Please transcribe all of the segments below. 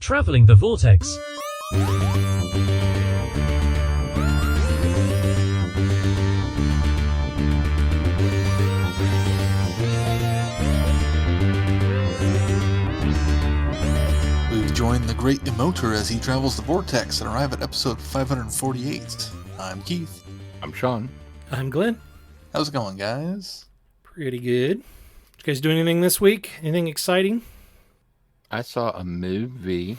Traveling the Vortex. We've joined the great emoter as he travels the vortex and arrive at episode 548. I'm Keith. I'm Sean. I'm Glenn. How's it going, guys? Pretty good. You guys doing anything this week? Anything exciting? I saw a movie.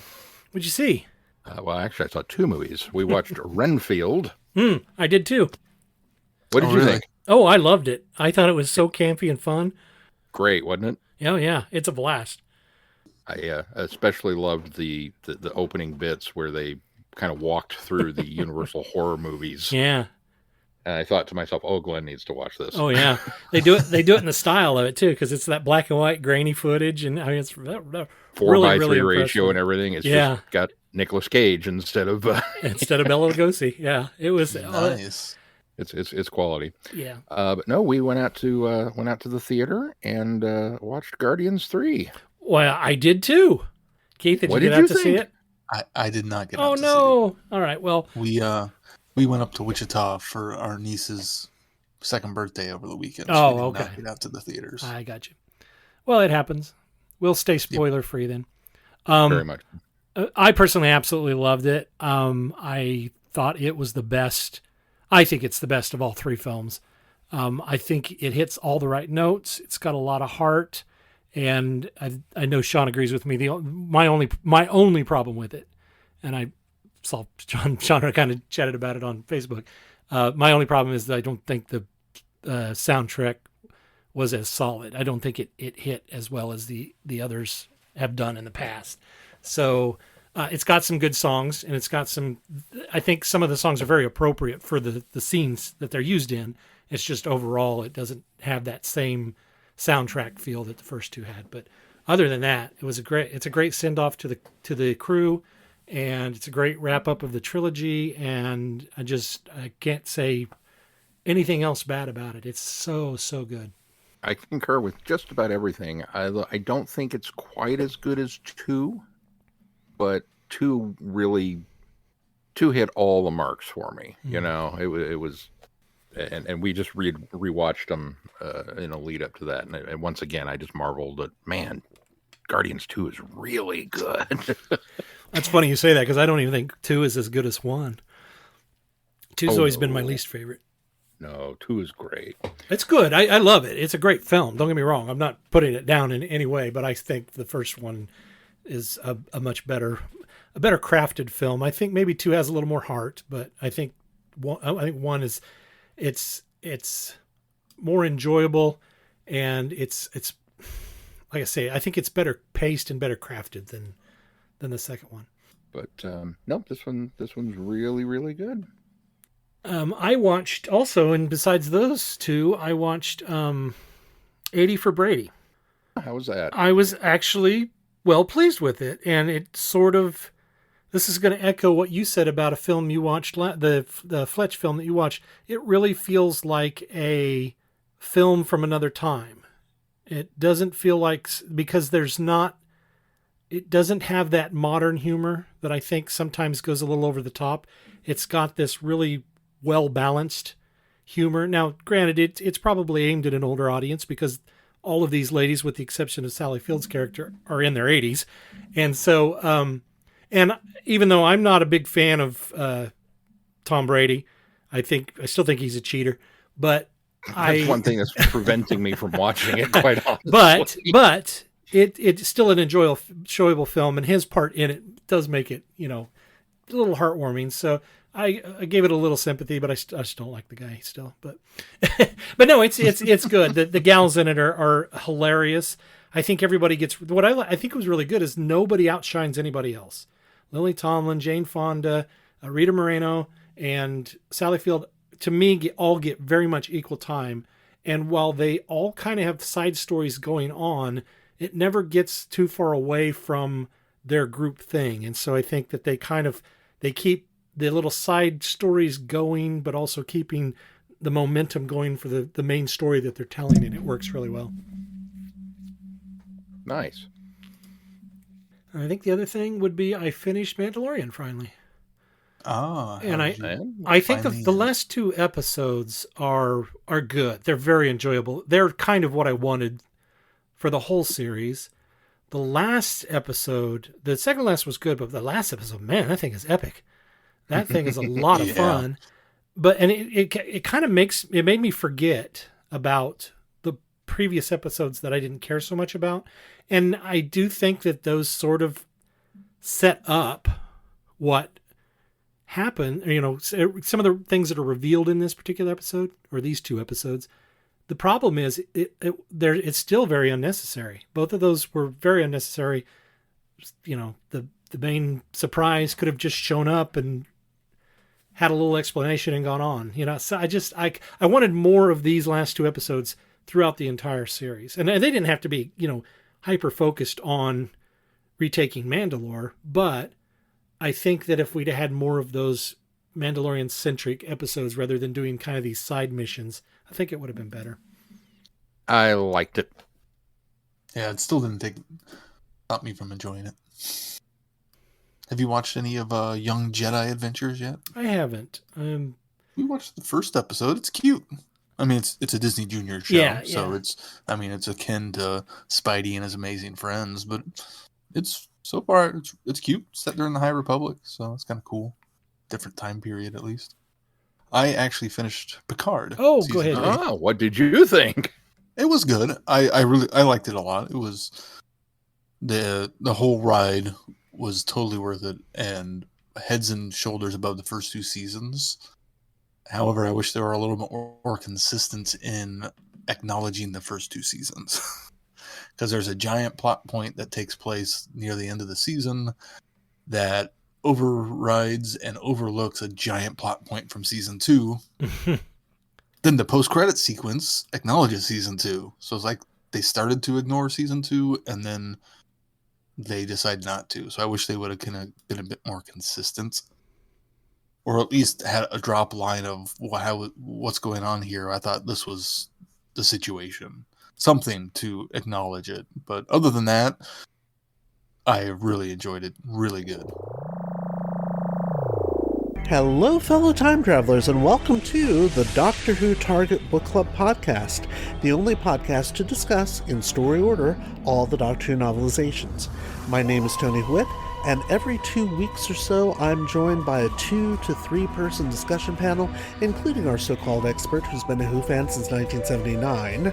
What'd you see? Well, actually, I saw two movies. We watched Renfield. I did too. What did you think? Oh, I loved it. I thought it was so campy and fun. Great, wasn't it? Oh, yeah. It's a blast. I especially loved the opening bits where they kind of walked through the Universal horror movies. Yeah. And I thought to myself, oh, Glenn needs to watch this. Oh, yeah. They do it in the style of it, too, because it's that black and white grainy footage. And I mean, it's 4:3 really ratio and everything. It's just got Nicolas Cage instead of Bela Lugosi. Yeah, it was Nice. It's quality. Yeah. But no, we went out to the theater and watched Guardians 3. Well, I did too. Keith, did What you did get out you to see think? it? I did not get Oh out to no! All right. Well, see it. We went up to Wichita for our niece's second birthday over the weekend. Oh, so we did okay. not get out to the theaters. I got you. Well, it happens. We'll stay spoiler free then. Very much. I personally absolutely loved it. I thought it was the best. I think it's the best of all three films. I think it hits all the right notes. It's got a lot of heart, and I know Sean agrees with me. My only problem with it, and I saw Sean kind of chatted about it on Facebook. My only problem is that I don't think the soundtrack was as solid. I don't think it hit as well as the others have done in the past. So it's got some good songs, and it's got some. I think some of the songs are very appropriate for the scenes that they're used in. It's just overall it doesn't have that same soundtrack feel that the first two had. But other than that, it's a great send off to the crew, and it's a great wrap up of the trilogy. And I can't say anything else bad about it. It's so good. I concur with just about everything. I don't think it's quite as good as 2, but 2 hit all the marks for me. Mm. You know, it was, and we just rewatched them in a lead up to that, and once again I just marveled at, man, Guardians 2 is really good. That's funny you say that, because I don't even think 2 is as good as 1. 2's always been my least favorite. No, 2 is great. It's good. I love it. It's a great film. Don't get me wrong. I'm not putting it down in any way, but I think the first one is a much better crafted film. I think maybe 2 has a little more heart, but I think 1 is it's more enjoyable, and it's like I say, I think it's better paced and better crafted than the second one. But no, this one's really, really good. I watched also, and besides those two, I watched 80 for Brady. How was that? I was actually well pleased with it, and it sort of, this is going to echo what you said about a film you watched, the Fletch film that you watched. It really feels like a film from another time. It doesn't feel like, because it doesn't have that modern humor that I think sometimes goes a little over the top. It's got this really well-balanced humor. Now, granted, it's probably aimed at an older audience, because all of these ladies, with the exception of Sally Field's character, are in their 80s. And so, and even though I'm not a big fan of Tom Brady, I still think he's a cheater, but that's one thing that's preventing me from watching it, quite honestly. But it's still an enjoyable film, and his part in it does make it, a little heartwarming. So I gave it a little sympathy, but I just don't like the guy still. But but no, it's good. The gals in it are hilarious. I think everybody gets, what I think was really good is nobody outshines anybody else. Lily Tomlin, Jane Fonda, Rita Moreno, and Sally Field, to me, all get very much equal time. And while they all kind of have side stories going on, it never gets too far away from their group thing. And so I think that they keep the little side stories going, but also keeping the momentum going for the main story that they're telling, and it works really well. Nice. I think the other thing would be I finished Mandalorian finally. And I think the last 2 episodes are good. They're very enjoyable. They're kind of what I wanted for the whole series. The last episode, the second last was good, but the last episode, man, that thing is epic. That thing is a lot of fun. But it kind of made me forget about the previous episodes that I didn't care so much about. And I do think that those sort of set up what happened, some of the things that are revealed in this particular episode or these 2 episodes. The problem is it's still very unnecessary. Both of those were very unnecessary. The main surprise could have just shown up and had a little explanation and gone on. So I wanted more of these last 2 episodes throughout the entire series. And they didn't have to be, hyper focused on retaking Mandalore, but I think that if we'd had more of those Mandalorian-centric episodes rather than doing kind of these side missions, I think it would have been better. I liked it. Yeah, it still didn't stop me from enjoying it. Have you watched any of Young Jedi Adventures yet? I haven't. We watched the first episode. It's cute. I mean, it's a Disney Junior show, so it's akin to Spidey and His Amazing Friends, but it's so far it's cute. Set during the High Republic, so it's kind of cool. Different time period, at least. I actually finished Picard. Oh, go ahead. What did you think? It was good. I liked it a lot. It was the whole ride was totally worth it, and heads and shoulders above the first 2 seasons. However, I wish they were a little bit more consistent in acknowledging the first 2 seasons. Because there's a giant plot point that takes place near the end of the season that overrides and overlooks a giant plot point from season 2. Then the post-credit sequence acknowledges season 2. So it's like they started to ignore season 2 and then they decide not to. So I wish they would have kind of been a bit more consistent. Or at least had a drop line of what's going on here. I thought this was the situation. Something to acknowledge it. But other than that, I really enjoyed it. Really good. Hello, fellow time travelers, and welcome to the Doctor Who Target Book Club podcast, the only podcast to discuss, in story order, all the Doctor Who novelizations. My name is Tony Whitt, and every 2 weeks or so, I'm joined by a 2 to 3 person discussion panel, including our so-called expert who's been a Who fan since 1979.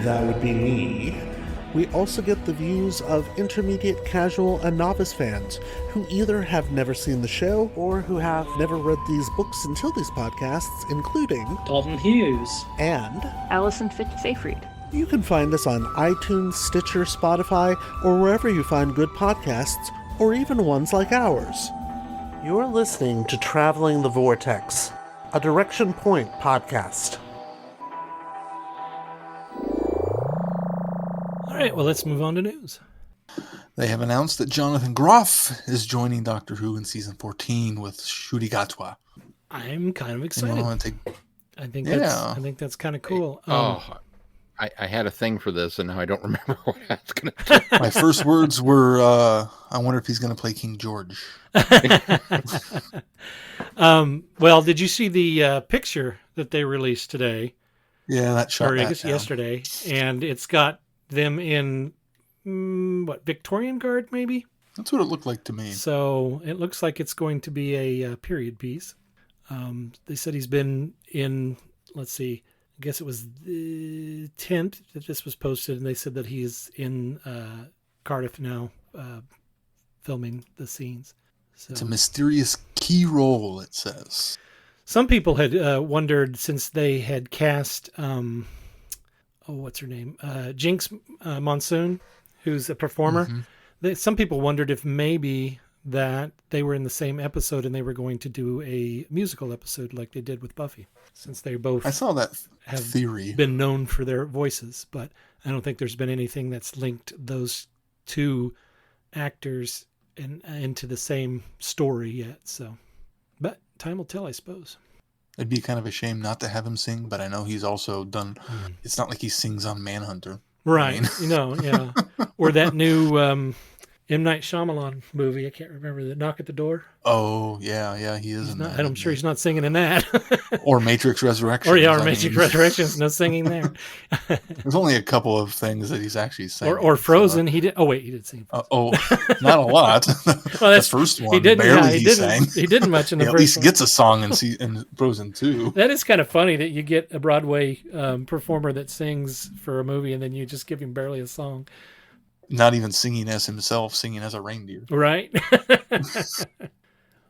That would be me. We also get the views of intermediate, casual, and novice fans who either have never seen the show or who have never read these books until these podcasts, including Dalton Hughes and Alison Fitz-Seyfried. You can find us on iTunes, Stitcher, Spotify, or wherever you find good podcasts, or even ones like ours. You're listening to Traveling the Vortex, a Direction Point podcast. All right, well, let's move on to news. They have announced that Jonathan Groff is joining Doctor Who in season 14 with Ncuti Gatwa. I'm kind of excited. I think that's kind of cool. I had a thing for this, and now I don't remember what I was going to do. My first words were, I wonder if he's going to play King George. Well, did you see the picture that they released today? Yeah, that shot. Or I guess yesterday, and it's got them in Victorian Guard, maybe. That's what it looked like to me. So it looks like it's going to be a period piece. They said he's been in. Let's see. I guess it was the 10th that this was posted, and they said that he's in Cardiff now, filming the scenes. So, it's a mysterious key role, it says. Some people had wondered, since they had cast, what's her name? Jinx Monsoon, who's a performer. Mm-hmm. Some people wondered if maybe that they were in the same episode and they were going to do a musical episode like they did with Buffy, since they both I saw that have theory. Been known for their voices, but I don't think there's been anything that's linked those two actors into the same story yet. So, but time will tell, I suppose. It'd be kind of a shame not to have him sing, but I know he's also done. It's not like he sings on Manhunter, right? Yeah, or that new M. Night Shyamalan movie. I can't remember the Knock at the Door. Oh, yeah, he is in that. I'm sure he's not singing in that. Or Matrix Resurrection. Or Matrix Resurrections, no singing there. There's only a couple of things that he's actually singing. Or Frozen, he did. Oh wait, he did sing. Not a lot. Well, the first one, he sang. He didn't much in the he first at least one. gets a song in Frozen 2. That is kind of funny that you get a Broadway performer that sings for a movie and then you just give him barely a song. Not even singing as himself, singing as a reindeer. Right.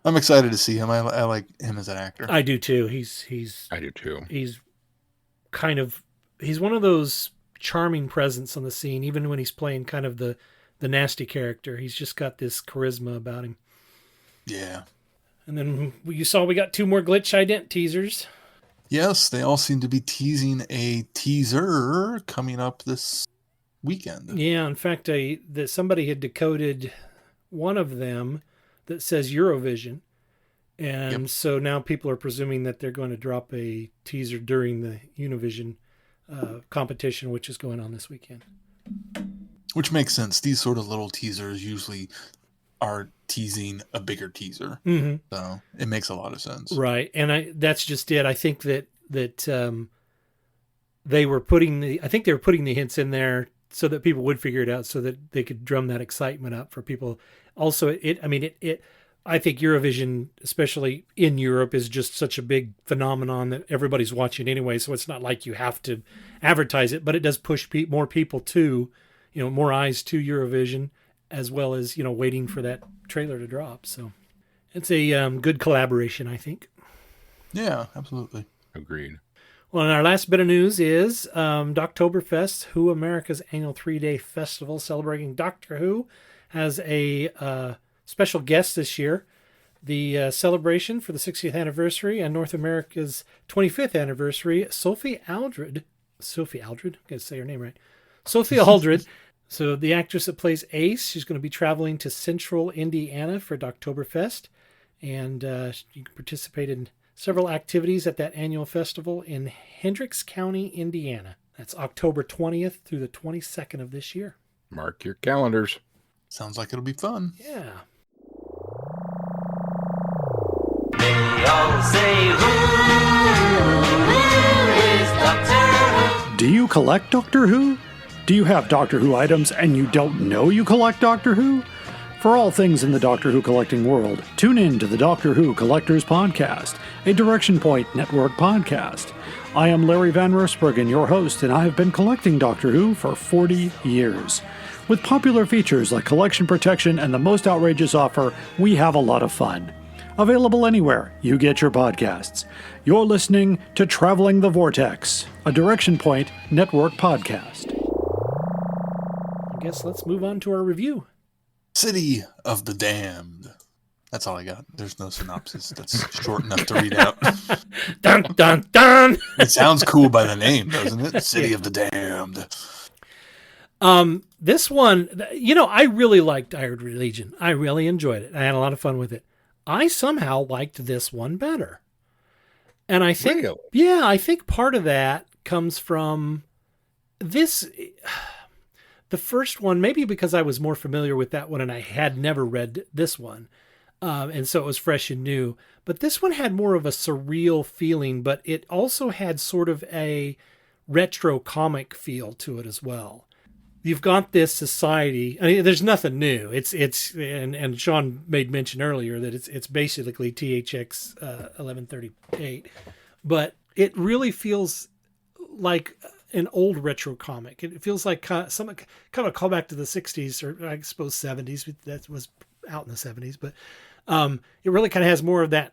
I'm excited to see him. I like him as an actor. I do too. I do too. He's one of those charming presence on the scene, even when he's playing kind of the nasty character. He's just got this charisma about him. Yeah. And then we got 2 more Glitch Ident teasers. Yes, they all seem to be teasing a teaser coming up this weekend. Yeah, in fact, that somebody had decoded one of them that says Eurovision. And so now people are presuming that they're going to drop a teaser during the Univision competition, which is going on this weekend. Which makes sense. These sort of little teasers usually are teasing a bigger teaser. Mm-hmm. So it makes a lot of sense. Right. And that's just it. I think that they were putting the hints in there so that people would figure it out, so that they could drum that excitement up for people. Also, I think Eurovision, especially in Europe, is just such a big phenomenon that everybody's watching anyway. So it's not like you have to advertise it, but it does push more people to, more eyes to Eurovision, as well as, waiting for that trailer to drop. So it's a good collaboration, I think. Yeah, absolutely. Agreed. Well, and our last bit of news is Doctoberfest, Who America's annual 3-day festival celebrating Doctor Who, has a special guest this year. The celebration for the 60th anniversary and North America's 25th anniversary, Sophie Aldred, I'm going to say her name right, Sophie Aldred. So the actress that plays Ace, she's going to be traveling to Central Indiana for Doctoberfest, and you can participate in several activities at that annual festival in Hendricks County, Indiana. That's October 20th through the 22nd of this year. Mark your calendars. Sounds like it'll be fun. Yeah. They all say, who is Doctor Who? Do you collect Doctor Who? Do you have Doctor Who items and you don't know you collect Doctor Who? For all things in the Doctor Who collecting world, tune in to the Doctor Who Collectors Podcast, a Direction Point Network podcast. I am Larry Van Rosbergen, your host, and I have been collecting Doctor Who for 40 years. With popular features like collection protection and the most outrageous offer, we have a lot of fun. Available anywhere you get your podcasts. You're listening to Traveling the Vortex, a Direction Point Network podcast. I guess let's move on to our review. City of the Damned. That's all I got. There's no synopsis that's short enough to read out. Dun, dun, dun! It sounds cool by the name, doesn't it? City of the Damned. This one, I really liked Iron Legion. I really enjoyed it. I had a lot of fun with it. I somehow liked this one better. And I think, I think part of that comes from this, the first one, maybe because I was more familiar with that one and I had never read this one. And so it was fresh and new. But this one had more of a surreal feeling, but it also had sort of a retro comic feel to it as well. You've got this society. I mean, there's nothing new. And Sean made mention earlier that it's basically THX 1138, but it really feels like an old retro comic. It feels like kind of a callback to the 60s, or I suppose 70s. That was out in the 70s, but it really kind of has more of that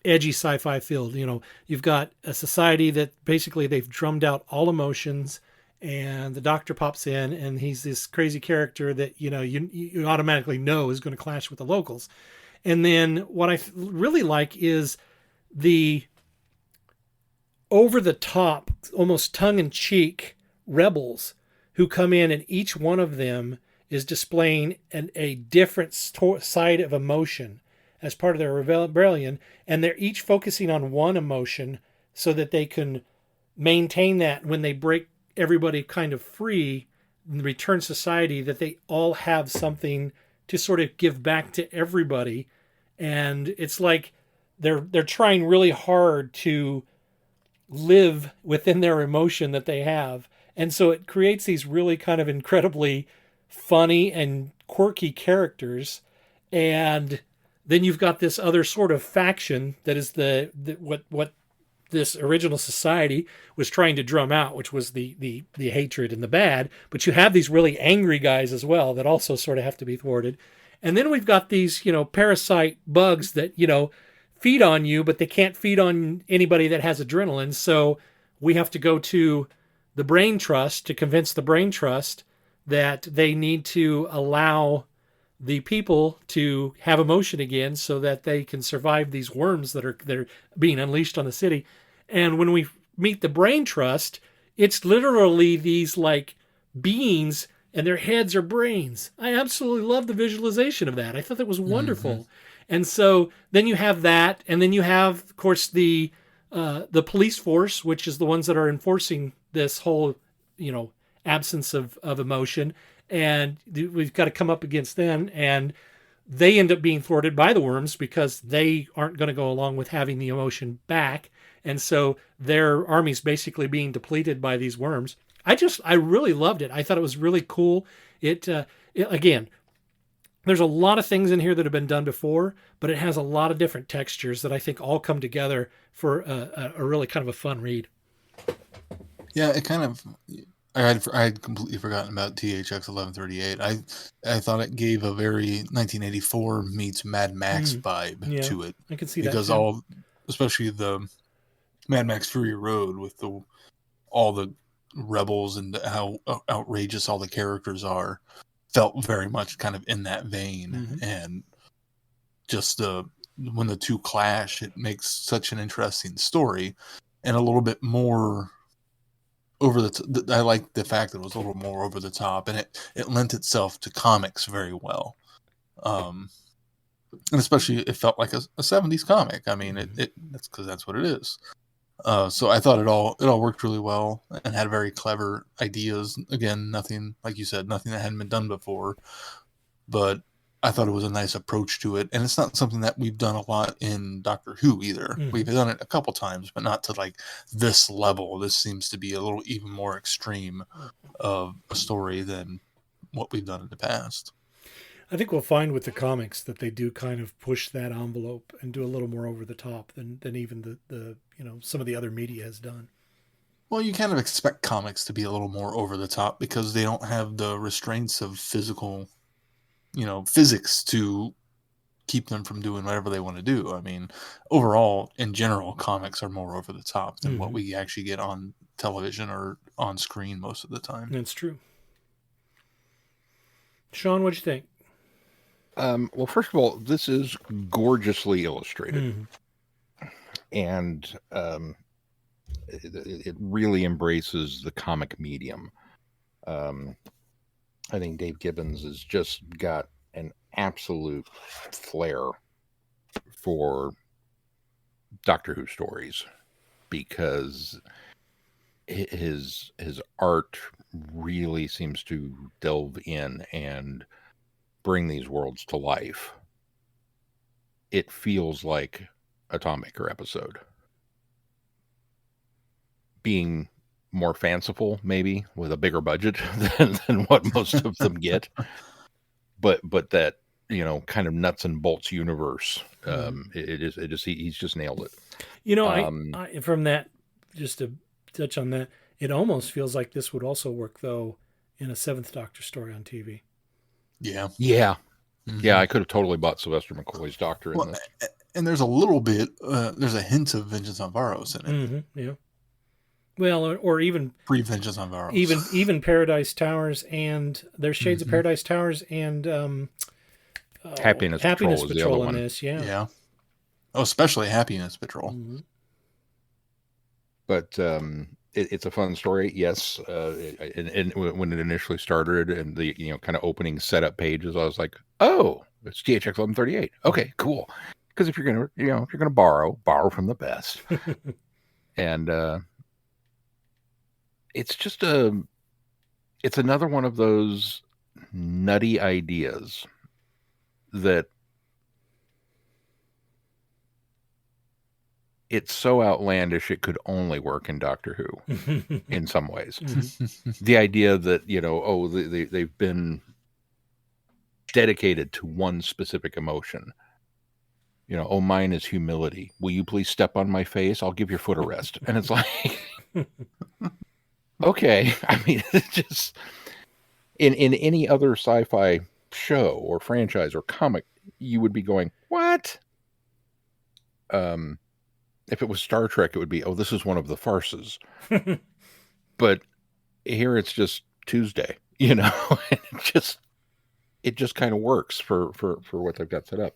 edgy sci-fi feel. You've got a society that basically they've drummed out all emotions. And the Doctor pops in, and he's this crazy character that, you automatically know is going to clash with the locals. And then what I really like is the over-the-top, almost tongue-in-cheek rebels who come in, and each one of them is displaying a different side of emotion as part of their rebellion. And they're each focusing on one emotion so that they can maintain that when they break everybody kind of free, Return Society, that they all have something to sort of give back to everybody. And it's like they're trying really hard to live within their emotion that they have. And so it creates these really kind of incredibly funny and quirky characters. And then you've got this other sort of faction that is what this original society was trying to drum out, which was the hatred and the bad. But you have these really angry guys as well that also sort of have to be thwarted. And then we've got these, parasite bugs that, feed on you, but they can't feed on anybody that has adrenaline. So we have to go to the Brain Trust to convince the Brain Trust that they need to allow the people to have emotion again so that they can survive these worms that are being unleashed on the city. And when we meet the Brain Trust, it's literally these like beings and their heads are brains. I absolutely love the visualization of that. I thought that was wonderful. Mm-hmm. And so then you have that, and then you have, of course, the police force, which is the ones that are enforcing this whole, absence of emotion. And we've got to come up against them, and they end up being thwarted by the worms because they aren't going to go along with having the emotion back. And so their army's basically being depleted by these worms. I really loved it. I thought it was really cool. It again, there's a lot of things in here that have been done before, but it has a lot of different textures that I think all come together for a really kind of a fun read. Yeah, it kind of. I had completely forgotten about THX 1138. I thought it gave a very 1984 meets Mad Max vibe to it. I can see because that especially the Mad Max Fury Road with all the rebels and how outrageous all the characters are, felt very much kind of in that vein. And just when the two clash, it makes such an interesting story and a little bit more over the I like the fact that it was a little more over the top, and it lent itself to comics very well. And especially it felt like a 70s comic. I mean, that's because that's what it is. So I thought it all worked really well and had very clever ideas. Again, nothing, like you said, nothing that hadn't been done before, but I thought it was a nice approach to it. And it's not something that we've done a lot in Doctor Who either. We've done it a couple times, but not to like this level. This seems to be a little even more extreme of a story than what we've done in the past. I think we'll find with the comics that they do kind of push that envelope and do a little more over the top than even the some of the other media has done. Well, you kind of expect comics to be a little more over the top because they don't have the restraints of physics to keep them from doing whatever they want to do. I mean, overall, in general, comics are more over the top than what we actually get on television or on screen most of the time. That's true. Sean, what'd you think? Well, first of all, this is gorgeously illustrated. And it really embraces the comic medium. I think Dave Gibbons has just got an absolute flair for Doctor Who stories because his art really seems to delve in and bring these worlds to life. It feels like a Tom Baker episode. Being more fanciful, maybe, with a bigger budget than what most of them get. But that, kind of nuts and bolts universe. He's just nailed it. I from that, just to touch on that, it almost feels like this would also work, though, in a Seventh Doctor story on TV. Yeah. Yeah. Yeah, I could have totally bought Sylvester McCoy's Doctor in this. And there's a little bit, there's a hint of Vengeance on Varos in it. Yeah. Well, or even pre-Vengeance on Varos. Even Paradise Towers, and there's shades of Paradise Towers and Happiness Patrol in this. Yeah. Oh, especially Happiness Patrol. But it's a fun story, yes. And when it initially started, and the kind of opening setup pages, I was like, oh, it's THX 1138. Okay, cool. Because if you're gonna borrow from the best. And it's just it's another one of those nutty ideas that it's so outlandish it could only work in Doctor Who in some ways. The idea that, they've been dedicated to one specific emotion. Mine is humility. Will you please step on my face? I'll give your foot a rest. And it's like, okay. I mean, it's just in any other sci-fi show or franchise or comic, you would be going, what? If it was Star Trek, it would be, this is one of the farces. But here it's just Tuesday, and it just kind of works for what they've got set up.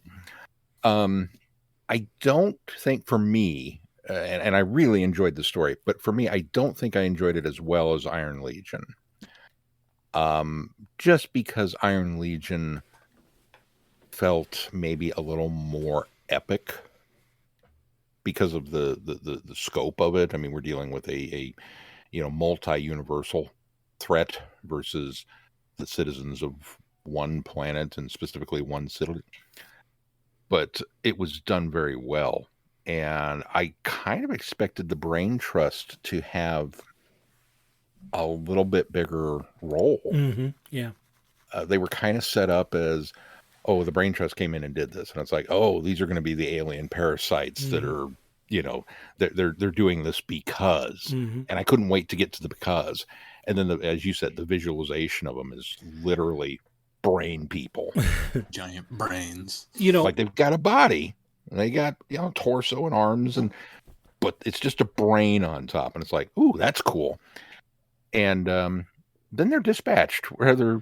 I don't think for me, and I really enjoyed the story, but for me, I don't think I enjoyed it as well as Iron Legion. Just because Iron Legion felt maybe a little more epic because of the scope of it. I mean, we're dealing with a multi-universal threat versus the citizens of one planet and specifically one city. But it was done very well. And I kind of expected the Brain Trust to have a little bit bigger role. Mm-hmm. Yeah. They were kind of set up as, the Brain Trust came in and did this. And it's like, these are going to be the alien parasites that are, they're doing this because. And I couldn't wait to get to the because. And then, as you said, the visualization of them is literally brain people. Giant brains. Like they've got a body. And they got, torso and arms, but it's just a brain on top. And it's like, ooh, that's cool. And then they're dispatched rather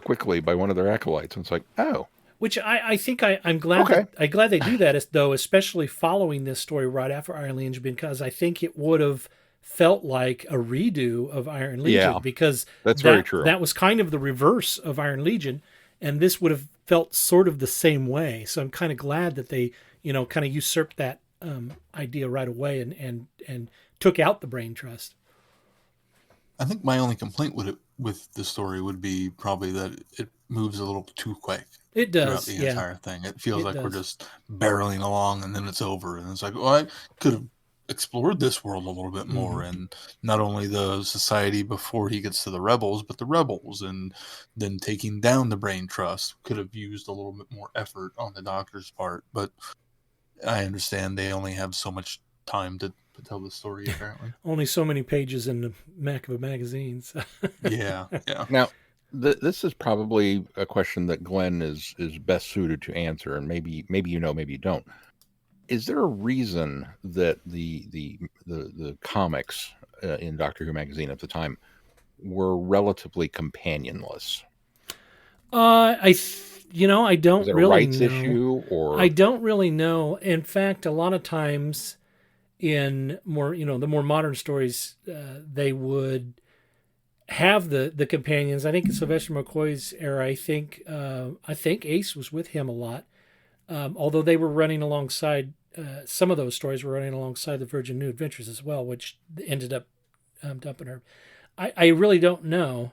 quickly by one of their acolytes. And it's like, oh. Which I think I'm glad. Okay. I'm glad they do that, though, especially following this story right after Iron Legion, because I think it would have felt like a redo of Iron Legion. Because that's very true. That was kind of the reverse of Iron Legion, and this would have felt sort of the same way. So I'm kind of glad that they, kind of usurped that idea right away and took out the Brain Trust. I think my only complaint with the story would be probably that it moves a little too quick. It does, throughout the entire thing. It feels like we're just barreling along and then it's over. And it's like, I could have explored this world a little bit more, and not only the society before he gets to the rebels, but the rebels, and then taking down the Brain Trust could have used a little bit more effort on the Doctor's part. But I understand they only have so much time to tell the story, apparently. Only so many pages in the back of a magazine. So. Yeah. Now, this is probably a question that Glenn is best suited to answer, and maybe maybe you don't. Is there a reason that the comics in Doctor Who magazine at the time were relatively companionless? I don't really know. Rights issue, or I don't really know. In fact, a lot of times in more, the more modern stories, they would have the companions. I think in Sylvester McCoy's era, I think Ace was with him a lot. Although they were running alongside, some of those stories were running alongside the Virgin New Adventures as well, which ended up dumping her. I really don't know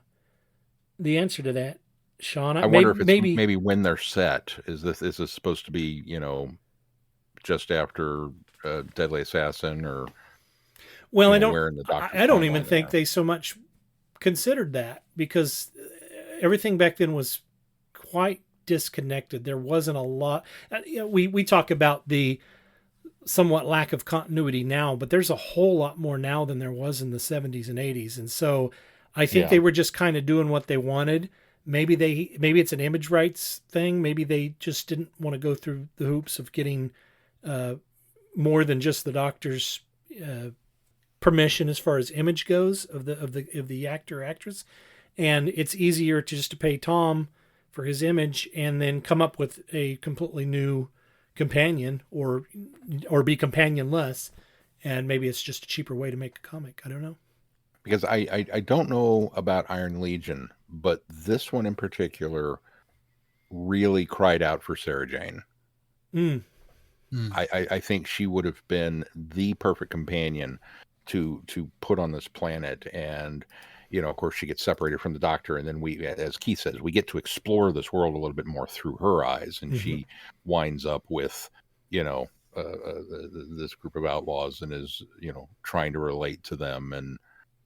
the answer to that, Sean. I wonder if it's maybe when they're set. Is this supposed to be, just after Deadly Assassin, or well, I don't even think they so much considered that, because everything back then was quite disconnected. There wasn't a lot. We talk about the somewhat lack of continuity now, but there's a whole lot more now than there was in the 70s and 80s. And so I think they were just kind of doing what they wanted. Maybe it's an image rights thing. Maybe they just didn't want to go through the hoops of getting more than just the Doctor's permission as far as image goes of the actor or actress. And it's easier to pay Tom for his image and then come up with a completely new companion or be companionless. And maybe it's just a cheaper way to make a comic. I don't know. Because I don't know about Iron Legion, but this one in particular really cried out for Sarah Jane. I think she would have been the perfect companion to put on this planet. And of course, she gets separated from the Doctor, and then we, as Keith says, we get to explore this world a little bit more through her eyes, and she winds up with, this group of outlaws and is, trying to relate to them,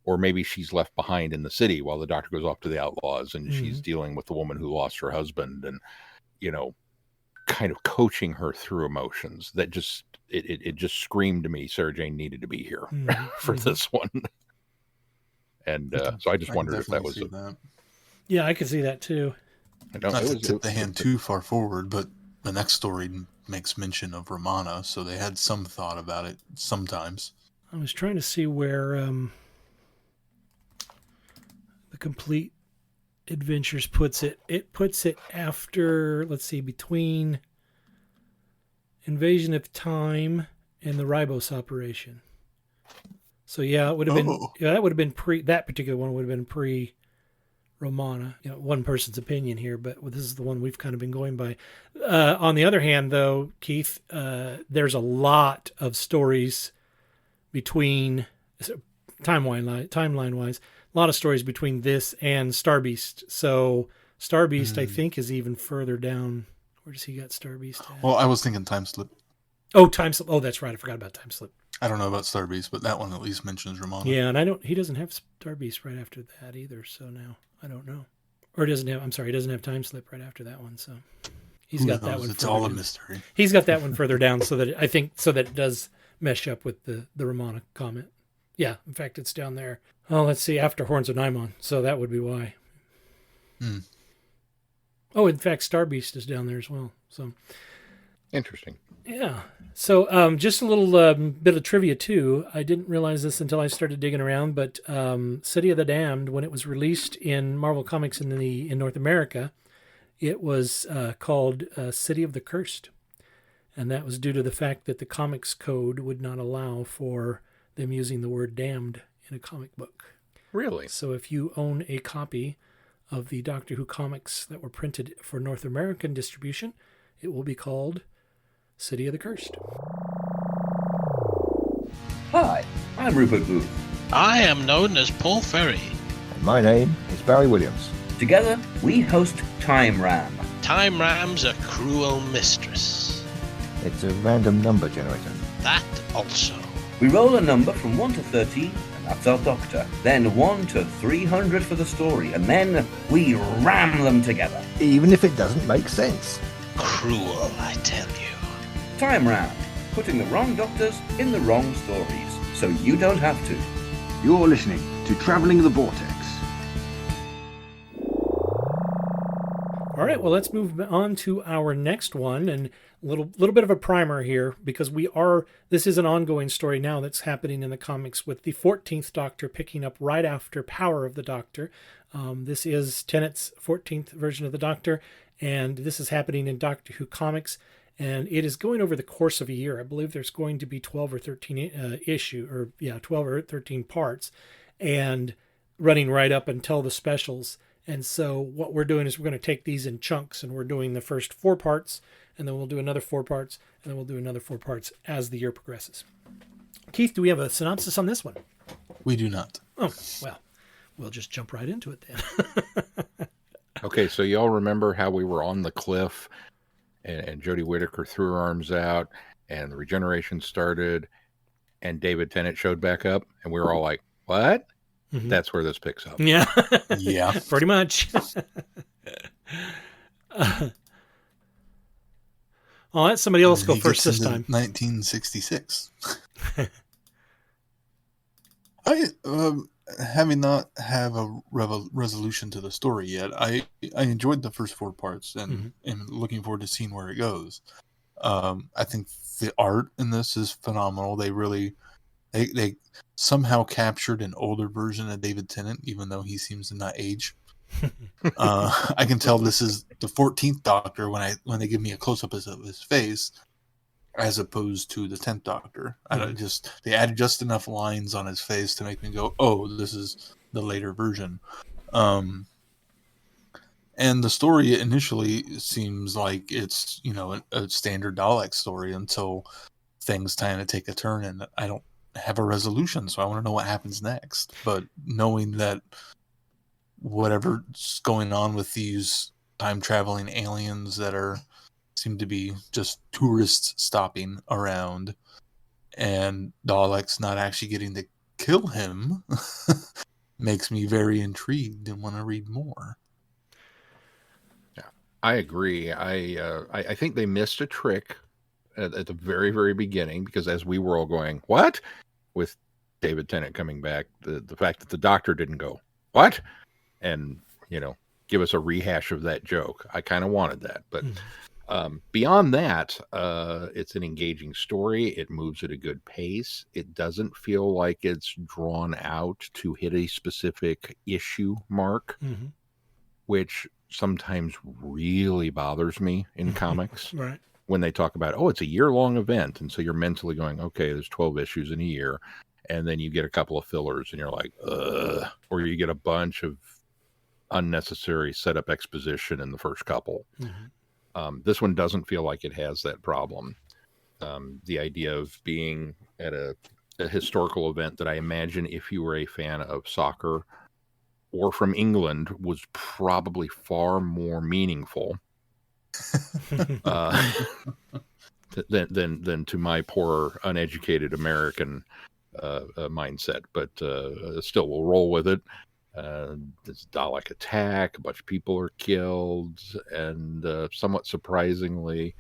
or maybe she's left behind in the city while the Doctor goes off to the outlaws, and she's dealing with the woman who lost her husband, and, kind of coaching her through emotions that just, it just screamed to me, Sarah Jane needed to be here for this one. And so I just wondered if that was Yeah, I could see that too. Not to tip the hand too far forward, but the next story makes mention of Romana, so they had some thought about it sometimes. I was trying to see where the Complete Adventures puts it. It puts it after, let's see, between Invasion of Time and the Ribos operation. So yeah, it would have been, that would have been that particular one would have been pre Romana. One person's opinion here, but this is the one we've kind of been going by. On the other hand, though, Keith, there's a lot of stories between, timeline-wise, a lot of stories between this and Star Beast. So Star Beast, I think, is even further down. Where does he got Star Beast at? Well, I was thinking Time Slip. Oh, Time Slip. Oh, that's right. I forgot about Time Slip. I don't know about Star Beast, but that one at least mentions Romana. Yeah, and he doesn't have Star Beast right after that either, so now I don't know. Or he doesn't have Time Slip right after that one, so he's got that one. It's all a mystery. He's got that one further down so that it does mesh up with the Romana comment. Yeah, in fact, it's down there. Oh, let's see, after Horns of Nimon, so that would be why. Oh, in fact, Star Beast is down there as well. So interesting. Yeah. So just a little bit of trivia, too. I didn't realize this until I started digging around, but City of the Damned, when it was released in Marvel Comics in North America, it was called City of the Cursed. And that was due to the fact that the Comics Code would not allow for them using the word damned in a comic book. Really? So if you own a copy of the Doctor Who comics that were printed for North American distribution, it will be called City of the Cursed. Hi, I'm Rupert Booth. I am known as Paul Ferry. And my name is Barry Williams. Together, we host Time Ram. Time Ram's a cruel mistress. It's a random number generator. That also. We roll a number from 1 to 13, and that's our Doctor. Then 1 to 300 for the story, and then we ram them together. Even if it doesn't make sense. Cruel, I tell you. Time Ram, putting the wrong Doctors in the wrong stories, so you don't have to. You're listening to Travelling the Vortex. All right, well, let's move on to our next one, and a little bit of a primer here, because this is an ongoing story now that's happening in the comics with the 14th Doctor picking up right after Power of the Doctor. This is Tennant's 14th version of the Doctor, and this is happening in Doctor Who comics, and it is going over the course of a year. I believe there's going to be 12 or 13 12 or 13 parts, and running right up until the specials. And so what we're doing is we're going to take these in chunks, and we're doing the first 4 parts, and then we'll do another 4 parts, and then we'll do another 4 parts as the year progresses. Keith, do we have a synopsis on this one? We do not. Oh, well, we'll just jump right into it then. Okay, so y'all remember how we were on the cliff, and Jodie Whittaker threw her arms out, and the regeneration started, and David Tennant showed back up, and we were all like, what? Mm-hmm. That's where this picks up. Yeah. Yeah. Pretty much. I'll let somebody else go first this time. 1966. I, having not have a resolution to the story yet, I enjoyed the first 4 parts, and am looking forward to seeing where it goes. I think the art in this is phenomenal. They somehow captured an older version of David Tennant, even though he seems to not age. I can tell this is the 14th Doctor when they give me a close-up of his face, as opposed to the 10th Doctor. They added just enough lines on his face to make me go, oh, this is the later version. And the story initially seems like it's, a standard Dalek story until things kind of take a turn, and I don't have a resolution, so I want to know what happens next. But knowing that whatever's going on with these time traveling aliens that seem to be just tourists stopping around, and Daleks not actually getting to kill him makes me very intrigued and want to read more. Yeah, I agree. I think they missed a trick at the very, very beginning, because as we were all going, what? With David Tennant coming back, the fact that the Doctor didn't go, what? And, give us a rehash of that joke. I kind of wanted that. But beyond that, it's an engaging story. It moves at a good pace. It doesn't feel like it's drawn out to hit a specific issue mark, which sometimes really bothers me in comics. Right. When they talk about, it's a year-long event. And so you're mentally going, okay, there's 12 issues in a year. And then you get a couple of fillers and you're like, ugh. Or you get a bunch of unnecessary setup exposition in the first couple. This one doesn't feel like it has that problem. The idea of being at a historical event that I imagine, if you were a fan of soccer or from England, was probably far more meaningful than to my poor uneducated American mindset. But still, we'll roll with it. This Dalek attack, a bunch of people are killed, and somewhat surprisingly,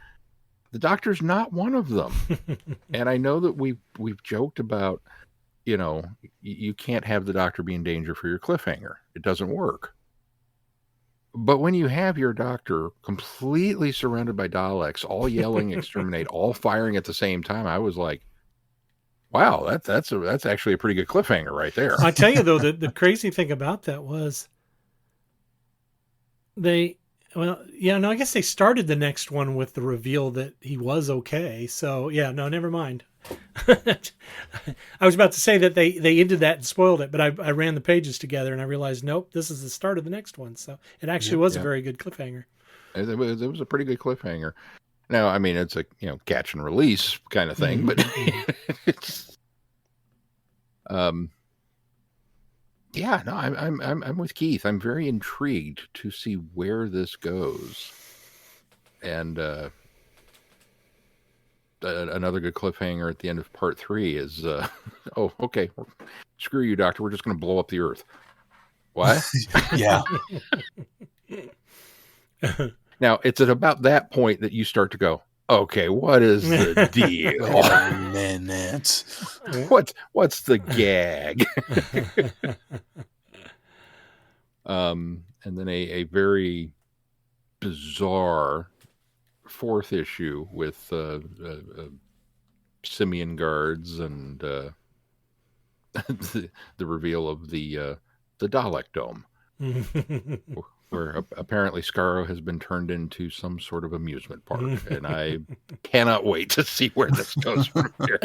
the Doctor's not one of them. And I know that we've joked about, you can't have the Doctor be in danger for your cliffhanger. It doesn't work. But when you have your Doctor completely surrounded by Daleks, all yelling exterminate, all firing at the same time, I was like, wow, that's actually a pretty good cliffhanger right there. I tell you though, the crazy thing about that was I guess they started the next one with the reveal that he was okay. So yeah, no, never mind. I was about to say that they ended that and spoiled it, but I ran the pages together and I realized, nope, this is the start of the next one. So it actually was a very good cliffhanger. It was a pretty good cliffhanger. Now, I mean, it's a catch and release kind of thing, but it's I'm with Keith. I'm very intrigued to see where this goes, and another good cliffhanger at the end of part 3 is, okay, screw you, Doctor. We're just going to blow up the Earth. What? Yeah. Now, it's at about that point that you start to go, okay, what is the deal? What's the gag? And then a very bizarre 4th issue with simian guards and the reveal of the Dalek Dome. Where apparently Skaro has been turned into some sort of amusement park, and I cannot wait to see where this goes from here.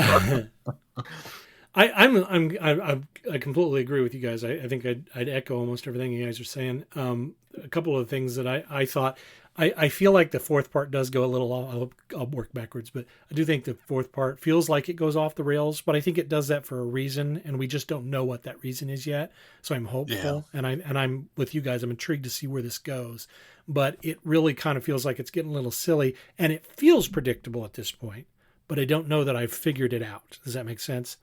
I completely agree with you guys. I think I'd echo almost everything you guys are saying. A couple of things that I thought. I feel like the 4th part does go a little. I'll work backwards, but I do think the 4th part feels like it goes off the rails. But I think it does that for a reason, and we just don't know what that reason is yet. So I'm hopeful, and I'm with you guys. I'm intrigued to see where this goes. But it really kind of feels like it's getting a little silly, and it feels predictable at this point. But I don't know that I've figured it out. Does that make sense?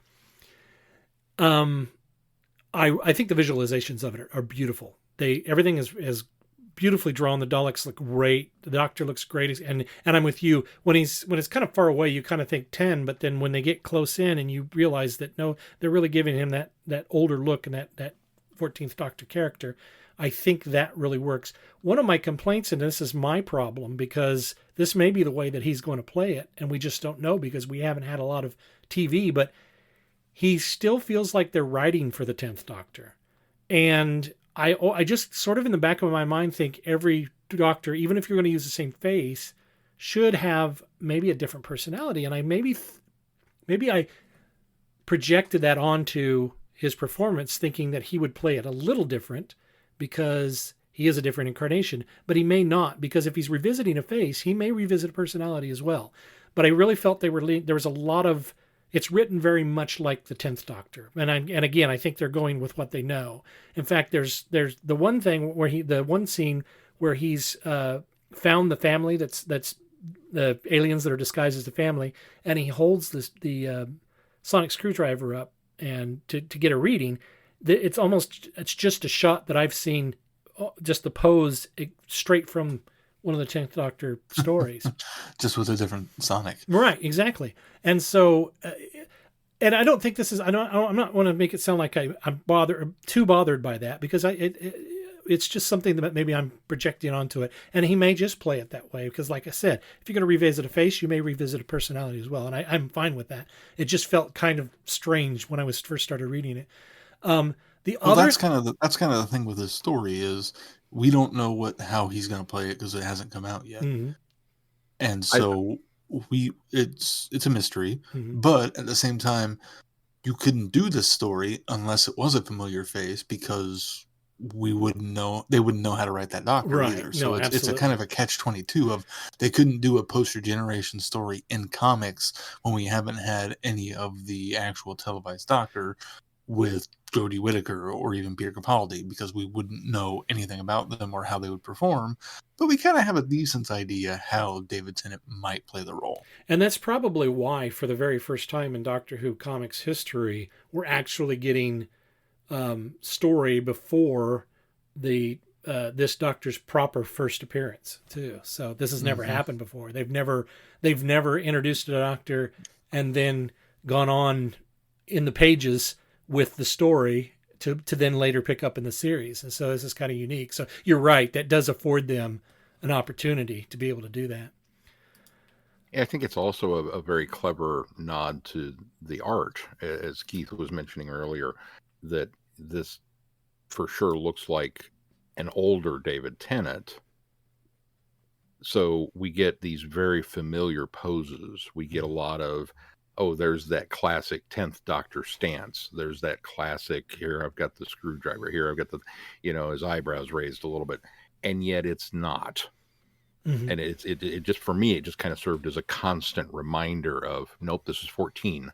I think the visualizations of it are beautiful. Everything is beautifully drawn. The Daleks look great. The Doctor looks great. And I'm with you. When it's kind of far away, you kind of think 10, but then when they get close in and you realize that no, they're really giving him that older look and that 14th Doctor character, I think that really works. One of my complaints, and this is my problem, because this may be the way that he's going to play it, and we just don't know because we haven't had a lot of TV, but he still feels like they're writing for the 10th Doctor. And I just sort of in the back of my mind think every Doctor, even if you're going to use the same face, should have maybe a different personality. And I maybe I projected that onto his performance, thinking that he would play it a little different because he is a different incarnation. But he may not, because if he's revisiting a face, he may revisit a personality as well. But I really felt there was a lot of It's written very much like the 10th Doctor. And again, I think they're going with what they know. In fact, there's the one thing where the one scene where he's found the family that's the aliens that are disguised as the family, and he holds the sonic screwdriver up and to get a reading. It's just a shot that I've seen, just the pose straight from one of the 10th Doctor stories. Just with a different sonic. Right, exactly. And so, and I don't think this is, I'm not want to make it sound like I'm too bothered by that, because it's just something that maybe I'm projecting onto it. And he may just play it that way, because like I said, if you're going to revisit a face, you may revisit a personality as well. And I'm fine with that. It just felt kind of strange when I first started reading it. That's kind of the thing with this story is we don't know how he's going to play it because it hasn't come out yet. Mm-hmm. And so it's a mystery, Mm-hmm. but at the same time, you couldn't do this story unless it was a familiar face, because they wouldn't know how to write that Doctor either. So it's a kind of a catch-22 of they couldn't do a poster generation story in comics when we haven't had any of the actual televised Doctor with Jodie Whittaker or even Peter Capaldi, because we wouldn't know anything about them or how they would perform. But we kind of have a decent idea how David Tennant might play the role. And that's probably why, for the very first time in Doctor Who comics history, we're actually getting story before this Doctor's proper first appearance too. So this has never happened before. They've never introduced a Doctor and then gone on in the pages with the story to then later pick up in the series. And so this is kind of unique. So you're right. That does afford them an opportunity to be able to do that. Yeah, I think it's also a very clever nod to the art, as Keith was mentioning earlier, that this for sure looks like an older David Tennant. So we get these very familiar poses. We get a lot of, there's that classic 10th Doctor stance. There's that classic, here I've got the screwdriver, here I've got the, his eyebrows raised a little bit. And yet it's not. Mm-hmm. And it just, for me, it just kind of served as a constant reminder of, nope, this is 14.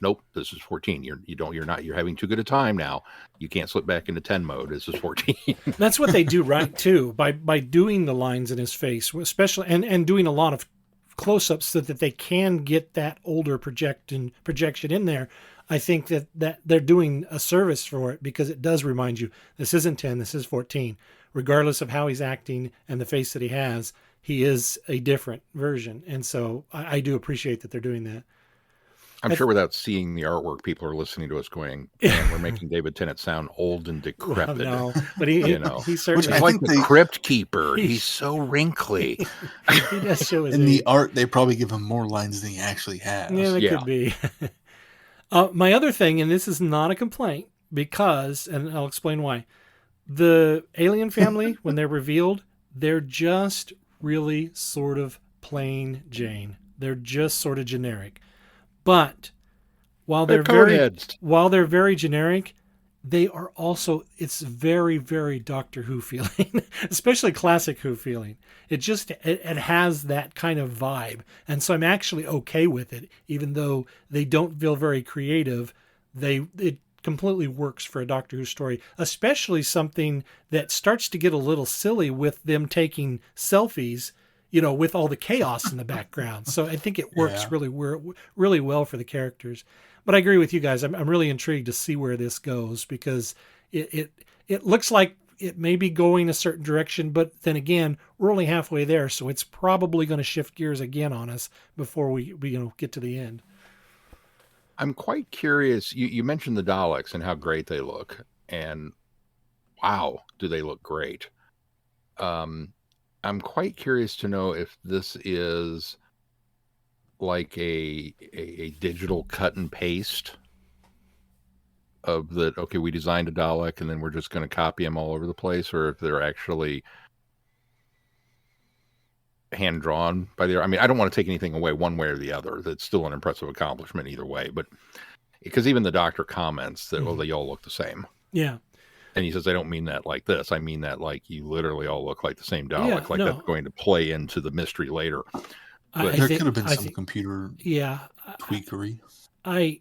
Nope, this is 14. You're having too good a time now. You can't slip back into 10 mode. This is 14. That's what they do right too, by doing the lines in his face, especially and doing a lot of close-ups so that they can get that older projection in there. I think that they're doing a service for it, because it does remind you this isn't 10, this is 14. Regardless of how he's acting and the face that he has, he is a different version. And so I do appreciate that they're doing that. I'm sure without seeing the artwork, people are listening to us going, man, we're making David Tennant sound old and decrepit. Well, no, but he certainly... He's like the Crypt Keeper. He's so wrinkly. He does show his In the art, they probably give him more lines than he actually has. Yeah, that could be. My other thing, and this is not a complaint, because, and I'll explain why, the alien family, when they're revealed, they're just really sort of plain Jane. They're just sort of generic. But while they're very generic, they are also, it's very, very Doctor Who feeling, especially classic Who feeling. It has that kind of vibe. And so I'm actually okay with it, even though they don't feel very creative. It completely works for a Doctor Who story, especially something that starts to get a little silly with them taking selfies, with all the chaos in the background. So I think it works really well for the characters. But I agree with you guys. I'm really intrigued to see where this goes, because it looks like it may be going a certain direction, but then again, we're only halfway there, so it's probably going to shift gears again on us before we get to the end. I'm quite curious. You mentioned the Daleks and how great they look, and wow, do they look great. I'm quite curious to know if this is like a digital cut and paste of that. Okay, we designed a Dalek and then we're just going to copy them all over the place, or if they're actually hand drawn by I mean, I don't want to take anything away one way or the other. That's still an impressive accomplishment either way. But because even the Doctor comments that, they all look the same. Yeah. And he says, I don't mean that like this. I mean that like you literally all look like the same Dalek. That's going to play into the mystery later. But there could have been some computer tweakery. I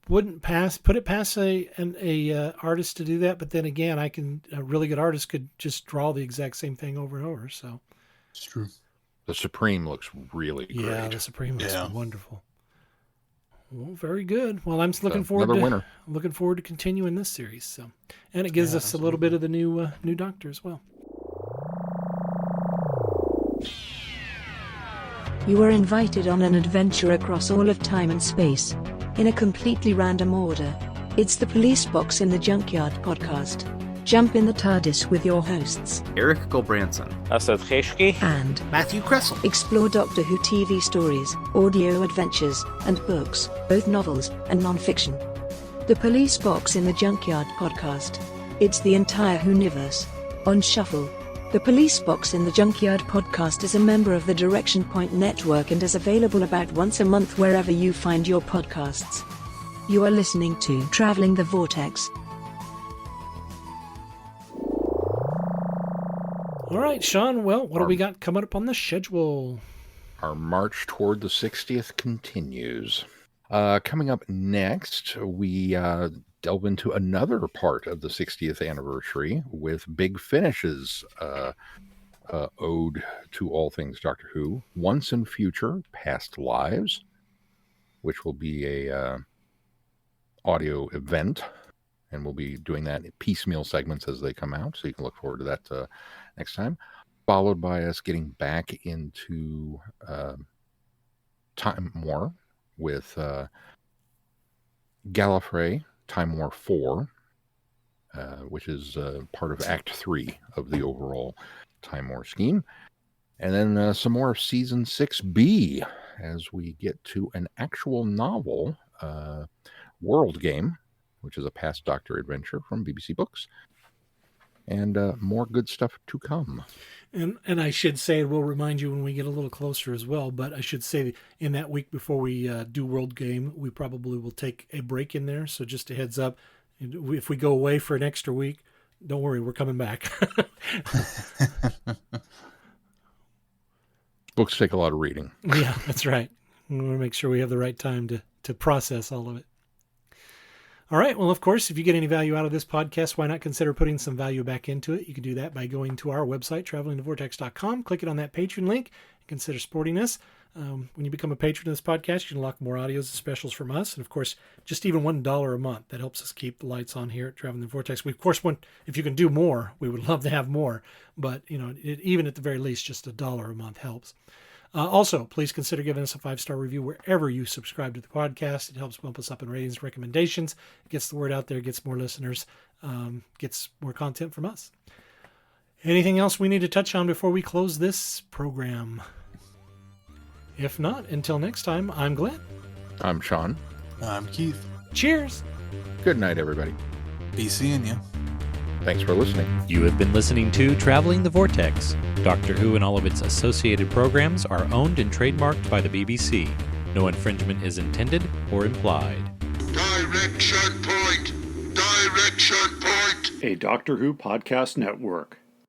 wouldn't put it past a artist to do that, but then again, a really good artist could just draw the exact same thing over and over. So It's true. The Supreme looks really great. yeah, the Supreme looks Yeah. wonderful. Well, very good. Well, I'm looking forward another to winner. looking forward to continuing this series. So, and it gives us a little bit of the new Doctor as well. You are invited on an adventure across all of time and space. In a completely random order. It's the Police Box in the Junkyard podcast. Jump in the TARDIS with your hosts, Eric Gulbranson, Asad Kheshki, and Matthew Kressel. Explore Doctor Who TV stories, audio adventures, and books, both novels and non-fiction. The Police Box in the Junkyard podcast. It's the entire Whoniverse. On shuffle. The Police Box in the Junkyard podcast is a member of the Direction Point Network and is available about once a month wherever you find your podcasts. You are listening to Traveling the Vortex. All right, Sean. Well, what do we got coming up on the schedule? Our march toward the 60th continues. Coming up next, we delve into another part of the 60th anniversary with Big Finish's ode to all things Doctor Who, Once and Future, Past Lives, which will be a audio event, and we'll be doing that in piecemeal segments as they come out, so you can look forward to that next time, followed by us getting back into Time War with Gallifrey, Time War 4, which is part of Act 3 of the overall Time War scheme. And then some more of Season 6B as we get to an actual novel, World Game, which is a past Doctor adventure from BBC Books. And more good stuff to come. And I should say, we'll remind you when we get a little closer as well, but I should say in that week before we do World Game, we probably will take a break in there. So just a heads up, if we go away for an extra week, don't worry, we're coming back. Books take a lot of reading. Yeah, that's right. We want to make sure we have the right time to process all of it. All right. Well, of course, if you get any value out of this podcast, why not consider putting some value back into it? You can do that by going to our website, travelingthevortex.com, clicking on that Patreon link, and consider supporting us. When you become a patron of this podcast, you can unlock more audios and specials from us. And, of course, just even $1 a month. That helps us keep the lights on here at Traveling the Vortex. We, of course, want, if you can do more, we would love to have more. But, even at the very least, just $1 a month helps. Also, please consider giving us a 5-star review wherever you subscribe to the podcast. It helps bump us up in ratings, recommendations. It gets the word out there, gets more listeners, gets more content from us. Anything else we need to touch on before we close this program? If not, until next time, I'm Glenn. I'm Sean. I'm Keith. Cheers. Good night, everybody. Be seeing you. Thanks for listening. You have been listening to Traveling the Vortex. Doctor Who and all of its associated programs are owned and trademarked by the BBC. No infringement is intended or implied. Direction point! Direction point! A Doctor Who podcast network.